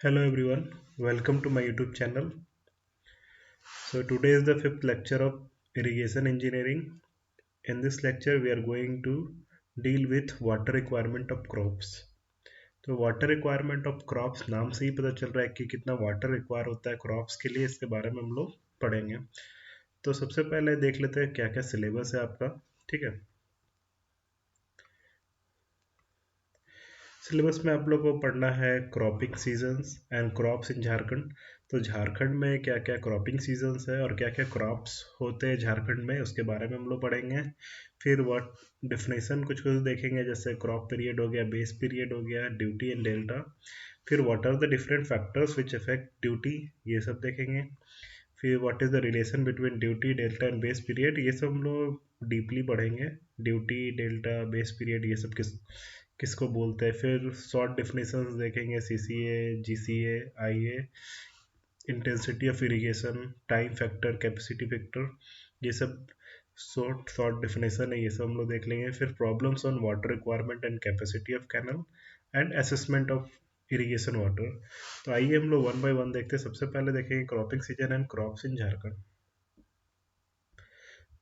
Hello everyone, welcome to my YouTube channel. So today is the fifth lecture of irrigation engineering. In this lecture we are going to deal with water requirement of crops. तो water requirement of crops नाम से ही पता चल रहा है कि कितना water require होता है क्रॉप्स के लिए, इसके बारे में हम लोग पढ़ेंगे। तो सबसे पहले देख लेते हैं क्या क्या सिलेबस है आपका। ठीक है, सिलेबस में आप लोग को पढ़ना है cropping seasons and crops in Jharkhand. तो झारखंड में क्या क्या क्रॉपिंग सीजन्स है और क्या क्या क्रॉप्स होते हैं झारखंड में, उसके बारे में हम लोग पढ़ेंगे। फिर व्हाट डिफिनेशन कुछ कुछ देखेंगे, जैसे क्रॉप पीरियड हो गया, बेस पीरियड हो गया, ड्यूटी एंड डेल्टा। फिर what are the different factors which affect duty, ये सब देखेंगे। फिर what is the relation between duty delta and base period, ये सब हम लोग डीपली पढ़ेंगे। ड्यूटी डेल्टा बेस पीरियड ये सब किसको बोलते हैं। फिर शॉर्ट डिफिनेशंस देखेंगे, C C A, G C A, I A, intensity of irrigation, time factor, capacity factor, ये सब शॉर्ट शॉर्ट डिफिनेशन है, ये सब हम लोग देख लेंगे। फिर problems on water requirement and capacity of canal and assessment of irrigation water. तो आइए हम लोग वन बाय वन देखते हैं। सबसे पहले देखेंगे cropping season and crops in Jharkhand.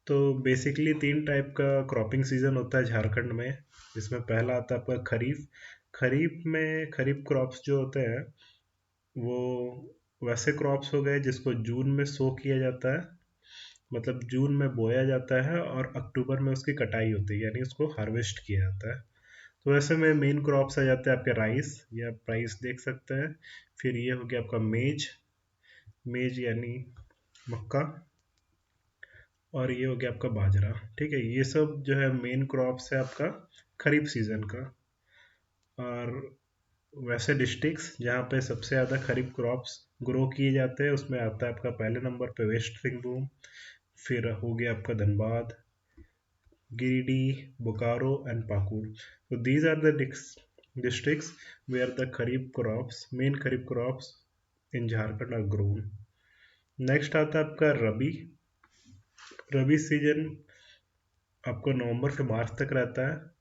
तो बेसिकली तीन टाइप का क्रॉपिंग सीजन होता है झारखंड में, जिसमें पहला आता है आपका खरीफ। खरीफ में खरीफ क्रॉप्स जो होते हैं वो वैसे क्रॉप्स हो गए जिसको जून में सो किया जाता है, मतलब जून में बोया जाता है और अक्टूबर में उसकी कटाई होती है, यानी उसको हार्वेस्ट किया जाता है। तो वैसे में मेन क्रॉप्स आ जाते हैं आपके राइस, या राइस देख सकते हैं। फिर ये हो गया आपका मेज, मेज यानी मक्का। और ये हो गया आपका बाजरा। ठीक है, ये सब जो है मेन क्रॉप्स है आपका खरीफ सीजन का। और वैसे डिस्ट्रिक्ट्स जहाँ पे सबसे ज़्यादा खरीफ क्रॉप्स ग्रो किए जाते हैं उसमें आता है आपका पहले नंबर पे वेस्ट सिंहभूम, फिर हो गया आपका धनबाद, गिरिडीह, बोकारो एंड पाकुड़। तो these are the districts where the kharif crops, main kharif crops in Jharkhand are grown. Next आता है आपका रबी। रबी सीजन आपको नवंबर से मार्च तक रहता है।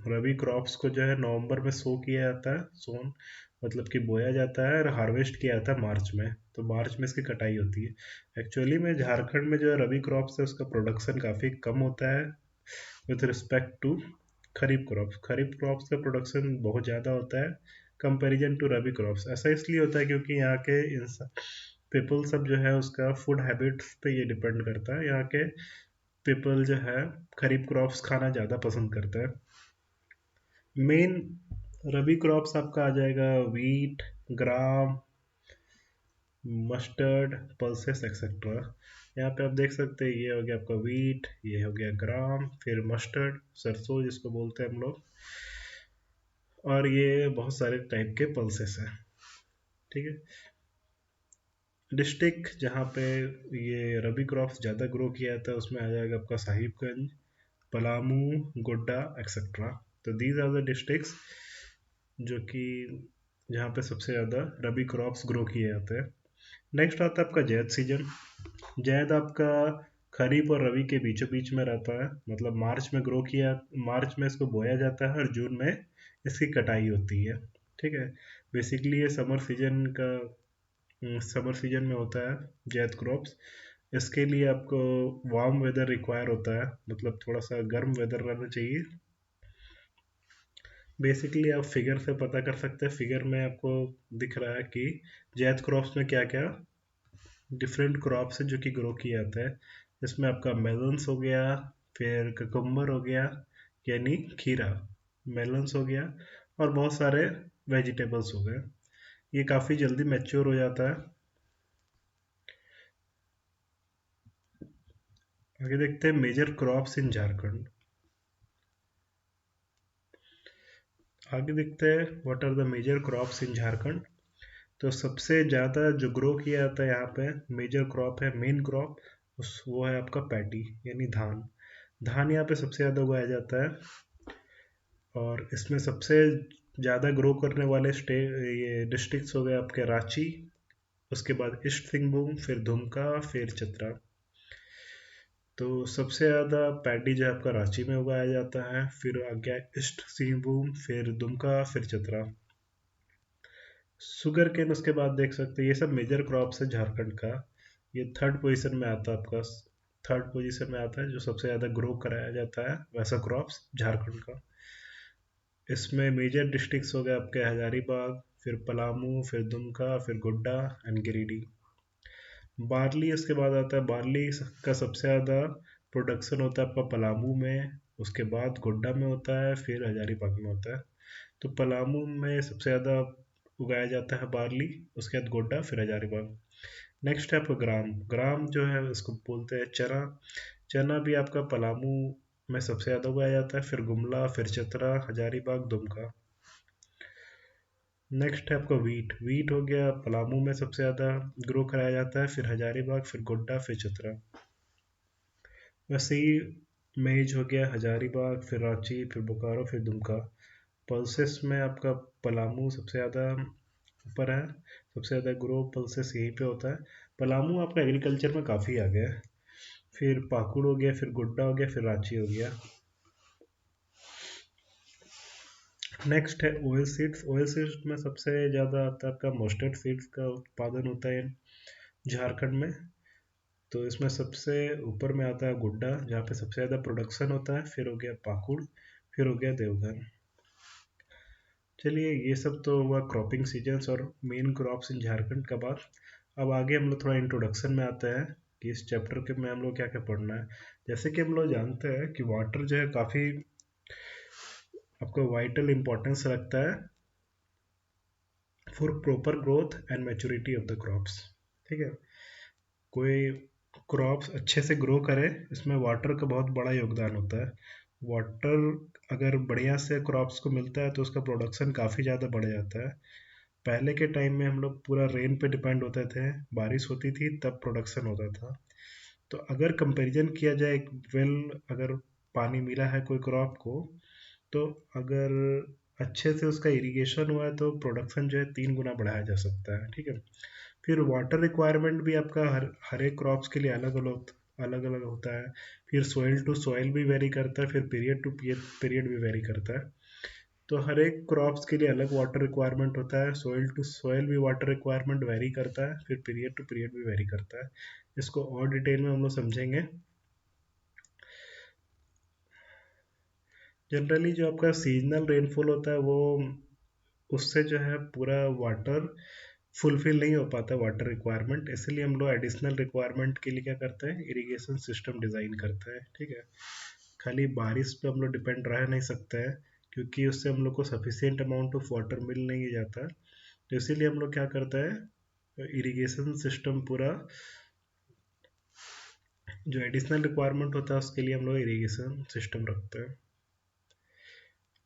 रबी क्रॉप्स को जो है नवंबर में सो किया जाता है, सोन मतलब कि बोया जाता है, और हार्वेस्ट किया जाता है मार्च में। तो मार्च में इसकी कटाई होती है। एक्चुअली में झारखंड में जो है रबी क्रॉप्स है उसका प्रोडक्शन काफ़ी कम होता है with respect to kharif crops. Kharif crops का प्रोडक्शन बहुत ज़्यादा होता है कंपैरिजन टू रबी क्रॉप्स। ऐसा इसलिए होता है क्योंकि यहाँ के इंसान पीपल सब जो है उसका फूड हैबिट्स पे ये डिपेंड करता है। यहाँ के पीपल जो है खरीफ क्रॉप्स खाना ज़्यादा पसंद करते हैं। मेन रबी क्रॉप्स आपका आ जाएगा वीट, ग्राम, मस्टर्ड, पल्सेस एक्सेट्रा। यहाँ पे आप देख सकते हैं ये हो गया आपका वीट, ये हो गया ग्राम, फिर मस्टर्ड सरसों जिसको बोलते हैं हम लोग, और ये बहुत सारे टाइप के पल्सेस हैं। ठीक है, डिस्ट्रिक्ट जहाँ पे ये रबी क्रॉप्स ज़्यादा ग्रो किया जाता है उसमें आ जाएगा आपका साहिबगंज, पलामू, गोड्डा एक्सेट्रा। तो दीज आर द डिस्ट्रिक्ट्स जो कि जहाँ पे सबसे ज़्यादा रबी क्रॉप्स ग्रो किए जाते हैं। नेक्स्ट आता है आपका जैद सीजन। जैद आपका खरीफ और रबी के बीचों बीच में रहता है, मतलब मार्च में ग्रो किया, मार्च में इसको बोया जाता है और जून में इसकी कटाई होती है। ठीक है, बेसिकली ये समर सीजन में होता है जैद क्रॉप्स। इसके लिए आपको वार्म वेदर रिक्वायर होता है, मतलब थोड़ा सा गर्म वेदर रहना चाहिए। बेसिकली आप फिगर से पता कर सकते हैं, फिगर में आपको दिख रहा है कि जैद क्रॉप्स में क्या क्या डिफरेंट क्रॉप्स है जो कि ग्रो किया जाता है। इसमें आपका मेलन्स हो गया, फिर ककुम्बर हो गया यानी खीरा, मेलन्स हो गया, और बहुत सारे वेजिटेबल्स हो गए। ये काफ़ी जल्दी मैच्योर हो जाता है। आगे देखते हैं मेजर क्रॉप्स इन झारखंड। आगे देखते हैं what are the major crops in Jharkhand. तो सबसे ज़्यादा जो ग्रो किया जाता है यहाँ पे मेजर क्रॉप है, मेन क्रॉप उस वो है आपका पैडी यानी धान। धान यहाँ पे सबसे ज़्यादा उगाया जाता है, और इसमें सबसे ज़्यादा ग्रो करने वाले ये डिस्ट्रिक्ट्स हो गए आपके रांची, उसके बाद ईस्ट सिंहभूम, फिर दुमका, फिर चतरा। तो सबसे ज़्यादा पैडी जो है आपका रांची में उगाया जाता है, फिर आ गया ईस्ट सिंहभूम, फिर दुमका, फिर चतरा। शुगर केन उसके बाद देख सकते हैं, ये सब मेजर क्रॉप्स है झारखंड का। ये थर्ड पोजीशन में आता है आपका, थर्ड पोजीशन में आता है जो सबसे ज़्यादा ग्रो कराया जाता है वैसा क्रॉप्स झारखंड का। इसमें मेजर डिस्ट्रिक्ट्स हो गए आपके हजारीबाग, फिर पलामू, फिर दुमका, फिर गोड्डा एंड गिरिडीह। बार्ली इसके बाद आता है, बार्ली का सबसे ज़्यादा प्रोडक्शन होता है आपका पलामू में, उसके बाद गोड्डा में होता है, फिर हजारीबाग में होता है। तो पलामू में सबसे ज़्यादा उगाया जाता है बार्ली, उसके बाद गोड्डा, फिर हजारीबाग। नेक्स्ट है आपका ग्राम। ग्राम जो है इसको बोलते हैं चना। चना भी आपका पलामू में सबसे ज़्यादा उगाया जाता है, फिर गुमला, फिर चतरा, हजारीबाग, दुमका। नेक्स्ट है आपका वीट। वीट हो गया पलामू में सबसे ज़्यादा ग्रो कराया जाता है, फिर हजारीबाग, फिर गोड्डा, फिर चतरा। वैसे ही मेज हो गया हजारीबाग, फिर रांची, फिर बोकारो, फिर दुमका। पल्सेस में आपका पलामू सबसे ज़्यादा ऊपर है, सबसे ज़्यादा ग्रो पल्सेस यहीं पे होता है। पलामू आपका एग्रीकल्चर में काफ़ी आगे है। फिर पाकुड़ हो गया, फिर गोड्डा हो गया, फिर रांची हो गया। नेक्स्ट है ऑयल सीड्स। ऑयल सीड्स में सबसे ज़्यादा आता है आपका मस्टर्ड सीड्स का उत्पादन होता है झारखंड में। तो इसमें सबसे ऊपर में आता है गोड्डा, जहाँ पे सबसे ज़्यादा प्रोडक्शन होता है, फिर हो गया पाकुड़, फिर हो गया देवघर। चलिए ये सब तो हुआ क्रॉपिंग सीजन्स और मेन क्रॉप्स इन झारखंड का बात। अब आगे हम लोग थोड़ा इंट्रोडक्शन में आते हैं कि इस चैप्टर के में हम लोग क्या क्या पढ़ना है। जैसे कि हम लोग जानते हैं कि वाटर जो है काफ़ी आपको वाइटल इंपॉर्टेंस रखता है for proper growth and maturity of the crops. ठीक है, कोई क्रॉप्स अच्छे से ग्रो करे इसमें वाटर का बहुत बड़ा योगदान होता है। वाटर अगर बढ़िया से क्रॉप्स को मिलता है तो उसका प्रोडक्शन काफ़ी ज़्यादा बढ़ जाता है। पहले के टाइम में हम लोग पूरा रेन पे डिपेंड होते थे, बारिश होती थी तब प्रोडक्शन होता था। तो अगर कंपैरिजन किया जाए, वेल अगर पानी मिला है कोई क्रॉप को, तो अगर अच्छे से उसका इरिगेशन हुआ है तो प्रोडक्शन जो है 3 गुना बढ़ाया जा सकता है। ठीक है, फिर वाटर रिक्वायरमेंट भी आपका हर एक क्रॉप्स के लिए अलग अलग होता है। फिर सॉइल टू सॉइल भी वेरी करता है, फिर पीरियड टू पीरियड भी वेरी करता है। तो हर एक क्रॉप्स के लिए अलग वाटर रिक्वायरमेंट होता है, सॉइल टू सॉइल भी वाटर रिक्वायरमेंट वेरी करता है, फिर पीरियड टू पीरियड भी वेरी करता है। इसको और डिटेल में हम लोग समझेंगे। जनरली जो आपका सीजनल रेनफॉल होता है वो उससे जो है पूरा वाटर फुलफिल नहीं हो पाता वाटर रिक्वायरमेंट, इसलिए हम लोग एडिशनल रिक्वायरमेंट के लिए क्या करते हैं, इरिगेशन सिस्टम डिज़ाइन करते हैं। ठीक है, खाली बारिश पे हम लोग डिपेंड रह नहीं सकते हैं, क्योंकि उससे हम लोग को सफिशियंट अमाउंट ऑफ वाटर मिल नहीं जाता। तो इसीलिए हम लोग क्या करते हैं, इरिगेशन सिस्टम पूरा जो एडिशनल रिक्वायरमेंट होता है उसके लिए हम लोग इरिगेशन सिस्टम रखते हैं।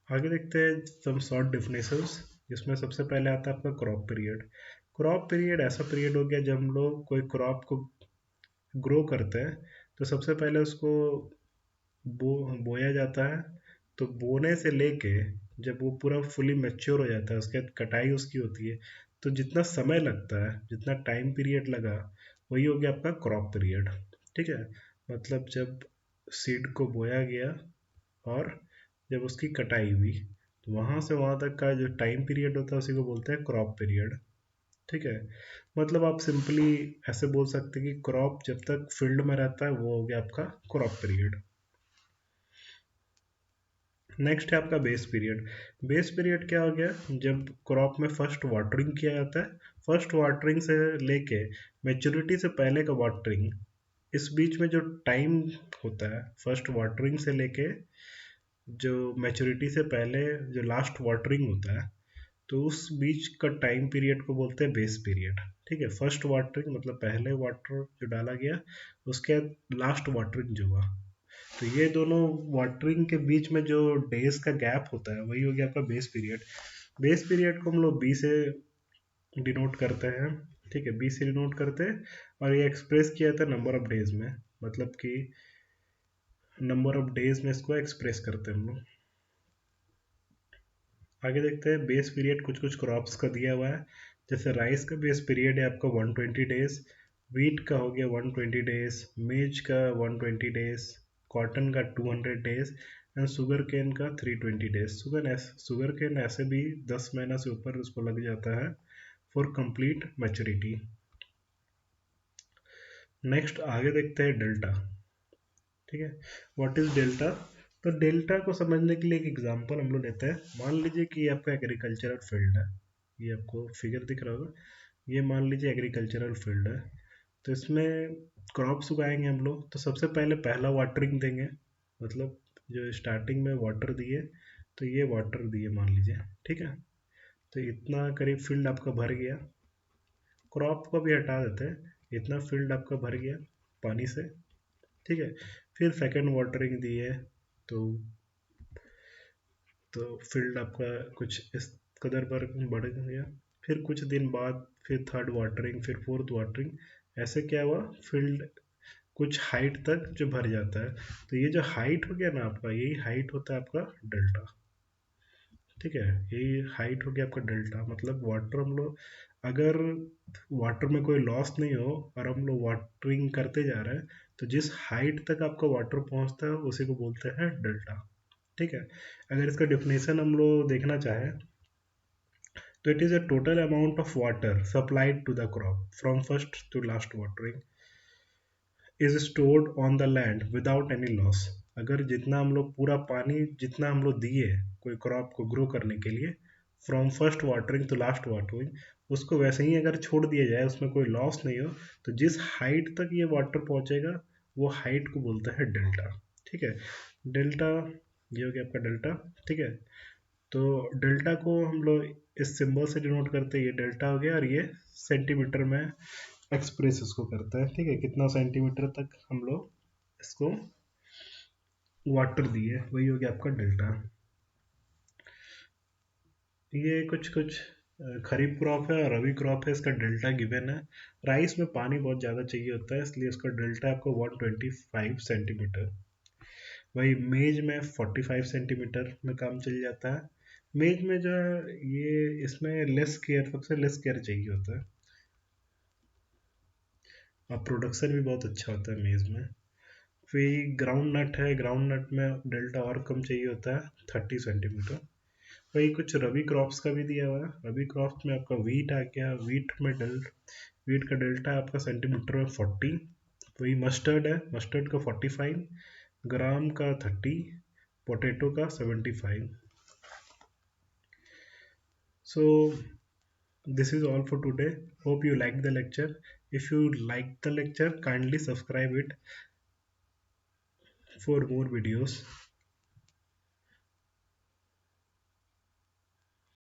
आगे देखते हैं सम शॉर्ट डेफिनेशंस, जिसमें सबसे पहले आता है आपका क्रॉप पीरियड। क्रॉप पीरियड ऐसा पीरियड हो गया जब हम लोग कोई क्रॉप को ग्रो करते हैं, तो सबसे पहले उसको बोया जाता है। तो बोने से लेके जब वो पूरा फुली मैच्योर हो जाता है, उसके बाद कटाई उसकी होती है, तो जितना समय लगता है, जितना टाइम पीरियड लगा, वही हो गया आपका क्रॉप पीरियड। ठीक है, मतलब जब सीड को बोया गया और जब उसकी कटाई हुई, तो वहाँ से वहाँ तक का जो टाइम पीरियड होता है उसी को बोलते हैं क्रॉप पीरियड। ठीक है, मतलब आप सिंपली ऐसे बोल सकते हैं कि क्रॉप जब तक फील्ड में रहता है वो हो गया आपका क्रॉप पीरियड। नेक्स्ट है आपका बेस पीरियड। बेस पीरियड क्या हो गया, जब क्रॉप में फर्स्ट वाटरिंग किया जाता है, फर्स्ट वाटरिंग से लेके मेच्योरिटी से पहले का वाटरिंग, इस बीच में जो टाइम होता है फर्स्ट वाटरिंग से लेके जो मैच्योरिटी से पहले जो लास्ट वाटरिंग होता है, तो उस बीच का टाइम पीरियड को बोलते हैं बेस पीरियड। ठीक है, फर्स्ट वाटरिंग मतलब पहले वाटर जो डाला गया, उसके बाद लास्ट वाटरिंग जो हुआ, तो ये दोनों वाटरिंग के बीच में जो डेज का गैप होता है वही हो गया आपका बेस पीरियड। बेस पीरियड को हम लोग बी से डिनोट करते हैं। ठीक है, बी से डिनोट करते हैं, और ये एक्सप्रेस किया जाता है नंबर ऑफ डेज में, मतलब कि नंबर ऑफ डेज में इसको एक्सप्रेस करते हैं हम लोग। आगे देखते हैं बेस पीरियड कुछ कुछ क्रॉप्स का दिया हुआ है। जैसे राइस का बेस पीरियड है आपका 120 डेज, वीट का हो गया 120 डेज, मेज का 120 डेज, कॉटन का 200 डेज एंड शुगर केन का 320 डेज। शुगर केन ऐसे भी 10 महीना से ऊपर उसको लग जाता है, फॉर कंप्लीट मैच्योरिटी। नेक्स्ट आगे देखते हैं डेल्टा। ठीक है, व्हाट इज डेल्टा? तो डेल्टा को समझने के लिए एक एग्जांपल हम लोग लेते हैं। मान लीजिए कि ये आपका एग्रीकल्चरल फील्ड है, ये आपको फिगर दिख रहा होगा, ये मान लीजिए एग्रीकल्चरल फील्ड है। तो इसमें क्रॉप्स उगाएंगे हम लोग। तो सबसे पहले पहला वाटरिंग देंगे, मतलब जो स्टार्टिंग में वाटर दिए, तो ये वाटर दिए मान लीजिए। ठीक है, तो इतना करीब फील्ड आपका भर गया। क्रॉप को भी हटा देते हैं, इतना फील्ड आपका भर गया पानी से। ठीक है, फिर सेकेंड वाटरिंग दी है, तो फील्ड आपका कुछ इस कदर पर बढ़ गया। फिर कुछ दिन बाद फिर थर्ड वाटरिंग, फिर फोर्थ वाटरिंग, ऐसे क्या हुआ, फील्ड कुछ हाइट तक जो भर जाता है। तो ये जो हाइट हो गया ना आपका, यही हाइट होता है आपका डेल्टा। ठीक है, यही हाइट हो गया आपका डेल्टा। मतलब वाटर हम लोग, अगर वाटर में कोई लॉस नहीं हो और हम लोग वाटरिंग करते जा रहे हैं, तो जिस हाइट तक आपका वाटर पहुंचता है उसी को बोलते हैं डेल्टा। ठीक है, अगर इसका डिफिनेशन हम लोग देखना चाहें, तो it is a total amount of water supplied to the crop from first to last watering is stored on the land without any loss. अगर जितना हम लोग पूरा पानी जितना हम लोग दिए कोई क्रॉप को ग्रो करने के लिए, from first watering to last watering, उसको वैसे ही अगर छोड़ दिया जाए, उसमें कोई लॉस नहीं हो, तो जिस हाइट तक ये वाटर पहुंचेगा वो हाइट को बोलते हैं डेल्टा। ठीक है, डेल्टा, ये हो गया आपका डेल्टा। ठीक है, तो डेल्टा को हम लोग इस सिंबल से डिनोट करते हैं, ये डेल्टा हो गया, और ये सेंटीमीटर में एक्सप्रेस इसको करता है। ठीक है, कितना सेंटीमीटर तक हम लोग इसको वाटर दिए, वही हो गया आपका डेल्टा। ये कुछ कुछ खरीफ क्रॉप है और रबी क्रॉप है, इसका डेल्टा गिवन है। राइस में पानी बहुत ज़्यादा चाहिए होता है, इसलिए इसका डेल्टा आपको 125 सेंटीमीटर। वही मेज में 45 सेंटीमीटर में काम चल जाता है। मेज में जो है ये, इसमें लेस केयर, सबसे लेस केयर चाहिए होता है, और प्रोडक्शन भी बहुत अच्छा होता है मेज में। फिर ग्राउंड नट है, ग्राउंड नट में डेल्टा और कम चाहिए होता है, 30 सेंटीमीटर। वही कुछ रबी क्रॉप्स का भी दिया हुआ है। रबी क्रॉप्स में आपका वीट आ गया, वीट का डेल्टा आपका सेंटीमीटर में 40। वही मस्टर्ड है, मस्टर्ड का 45, ग्राम का 30, पोटैटो का 75। सो this is all for today. Hope you liked the lecture. If you liked the lecture, kindly subscribe it for more videos.